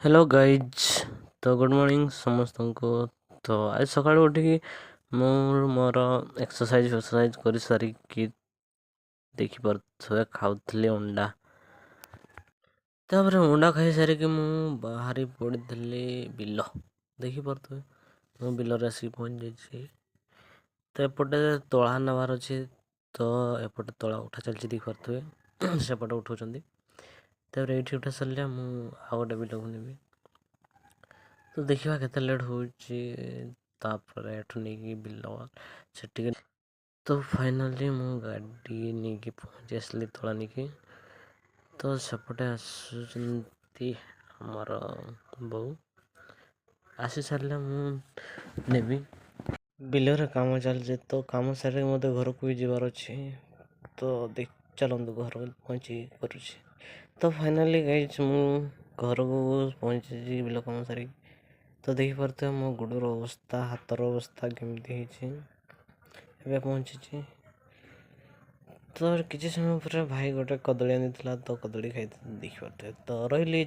Hello guys. तो good morning समस्तଙ୍କୁ। तो आज ସକାଳୁ ଉଠିକି ମୁଁ ମୋର ଏକ୍ସରସାଇଜ କରି ସାରିକି ଦେଖିପାରୁଥିବେ ଖାଉଥିଲି ଅଣ୍ଡା। ତାପରେ ଅଣ୍ଡା ଖାଇସାରିକି ମୁଁ ବାହାରି ପଡ଼ିଥିଲି ବିଲ। ଦେଖିପାରୁଥିବେ ମୁଁ ବିଲରେ ଆସିକି ପହଞ୍ଚିଯାଇଛି। ତ ଏପଟେ ତଳା ନେବାର ଅଛି, ତ ଏପଟେ ତଳା ଉଠା ଚାଲିଛି ଦେଖିପାରୁଥିବେ। ସେପଟେ ଉଠାଉଛନ୍ତି। ତାପରେ ଏଇଠି ଉଠା ସାରିଲେ ମୁଁ ଆଉ ଗୋଟେ ବିଲକୁ ନେବି। ତ ଦେଖିବା କେତେ ଲେଟ୍ ହେଉଛି। ତାପରେ ଏଠୁ ନେଇକି ବିଲ ସେଠିକି। ତ ଫାଇନାଲି ମୁଁ ଗାଡ଼ି ନେଇକି ପହଞ୍ଚି ଆସିଲି ତଳା ନେଇକି। ତ ସେପଟେ ଆସୁଛନ୍ତି ଆମର ବୋଉ। ଆସି ସାରିଲେ ମୁଁ ନେବି। ବିଲରେ କାମ ଚାଲିଛି, ତ କାମ ସାରିକି ମୋତେ ଘରକୁ ବି ଯିବାର ଅଛି। ତ ଚାଲନ୍ତୁ ଘରକୁ ପହଞ୍ଚି କରୁଛି। ତ ଫାଇନାଲି ଗାଇଜ୍ ମୁଁ ଘରକୁ ପହଞ୍ଚିଛି ବିଲ କାମ ସାରିକି। ତ ଦେଖିପାରୁଥିବେ ମୋ ଗୋଡ଼ର ଅବସ୍ଥା, ହାତର ଅବସ୍ଥା କେମିତି ହେଇଛି। ଏବେ ପହଞ୍ଚିଛି। ତ କିଛି ସମୟ ପରେ ଭାଇ ଗୋଟେ କଦଳୀ ଆଣିଥିଲା, ତ କଦଳୀ ଖାଇଥିଲି ଦେଖିପାରୁଥିବେ। ତ ରହିଲି।